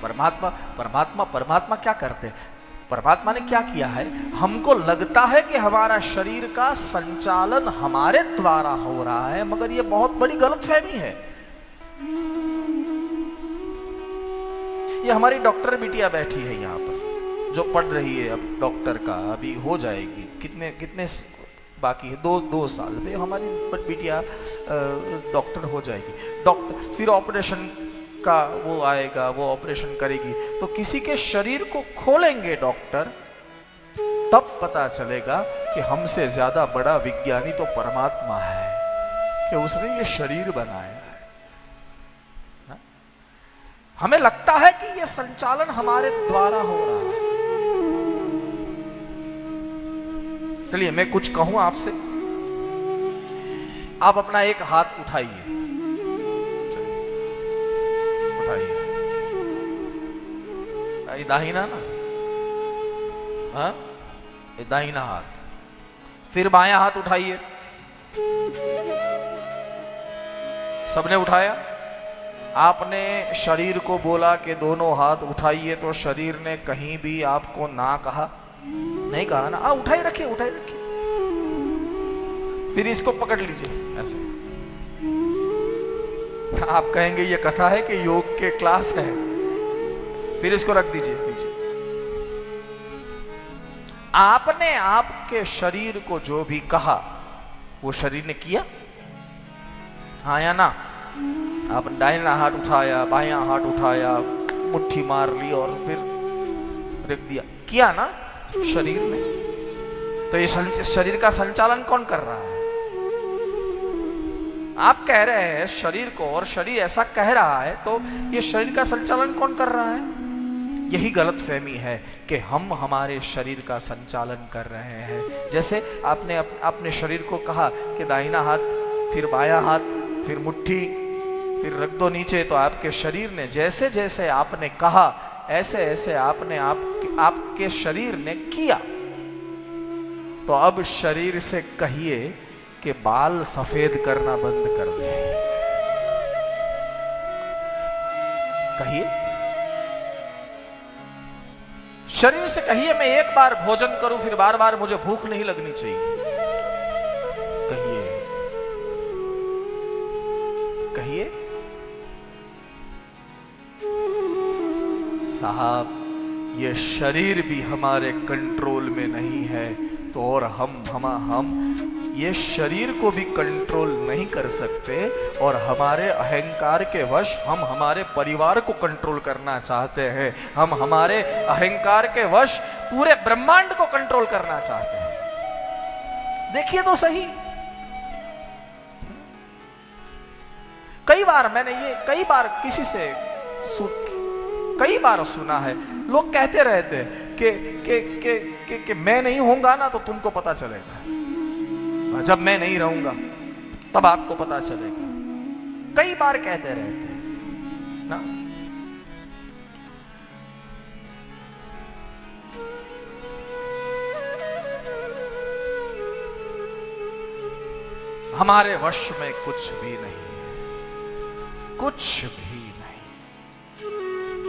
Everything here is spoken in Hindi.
परमात्मा परमात्मा परमात्मा क्या करते हैं? परमात्मा ने क्या किया है? हमको लगता है कि हमारा शरीर का संचालन हमारे द्वारा हो रहा है, मगर यह बहुत बड़ी गलतफहमी है। ये हमारी डॉक्टर बिटिया बैठी है यहाँ पर, जो पढ़ रही है, अब डॉक्टर का अभी हो जाएगी, कितने बाकी है, 2 साल में हमारी बिटिया डॉक्टर हो जाएगी। डॉक्टर फिर ऑपरेशन का वो आएगा, वो ऑपरेशन करेगी, तो किसी के शरीर को खोलेंगे डॉक्टर, तब पता चलेगा कि हमसे ज्यादा बड़ा विज्ञानी तो परमात्मा है, कि उसने ये शरीर बनाया है। हमें लगता है कि ये संचालन हमारे द्वारा हो रहा है। चलिए मैं कुछ कहूं आपसे, आप अपना एक हाथ उठाइए, उठाइए, दाहिना ना, हाँ, दाहिना हाथ, फिर बायां हाथ उठाइए। सबने उठाया? आपने शरीर को बोला कि दोनों हाथ उठाइए, तो शरीर ने कहीं भी आपको ना कहा? नहीं कहा ना। उठाई रखिए, उठाई रखिए। फिर इसको पकड़ लीजिए ऐसे। आप कहेंगे ये कथा है कि योग के क्लास है? फिर इसको रख दीजिए नीचे। आपने आपके शरीर को जो भी कहा वो शरीर ने किया, हाँ या ना? आपने दाहिना हाथ उठाया, बायां हाथ उठाया, मुट्ठी मार ली और फिर रख दिया, किया ना शरीर ने? तो ये शरीर का संचालन कौन कर रहा है? आप कह रहे हैं शरीर को, और शरीर ऐसा कह रहा है, तो ये शरीर का संचालन कौन कर रहा है? यही गलतफहमी है कि हम हमारे शरीर का संचालन कर रहे हैं। जैसे आपने अपने शरीर को कहा कि दाहिना हाथ, फिर बायां हाथ, फिर मुट्ठी, फिर रख दो नीचे, तो आपके शरीर ने जैसे जैसे आपने कहा ऐसे ऐसे आपके शरीर ने किया। तो अब शरीर से कहिए कि बाल सफेद करना बंद कर दे। कहिए, शरीर से कहिए मैं एक बार भोजन करूं, फिर बार बार मुझे भूख नहीं लगनी चाहिए। कहिए, कहिए साहब, ये शरीर भी हमारे कंट्रोल में नहीं है, तो और हम ये शरीर को भी कंट्रोल नहीं कर सकते, और हमारे अहंकार के वश हम हमारे परिवार को कंट्रोल करना चाहते हैं। हम हमारे अहंकार के वश पूरे ब्रह्मांड को कंट्रोल करना चाहते हैं। देखिए तो सही, मैंने ये कई बार किसी से कई बार सुना है, लोग कहते रहते कि मैं नहीं होऊंगा ना तो तुमको पता चलेगा, जब मैं नहीं रहूंगा तब आपको पता चलेगा। कई बार कहते रहते हैं ना। हमारे वश में कुछ भी नहीं है, कुछ भी नहीं।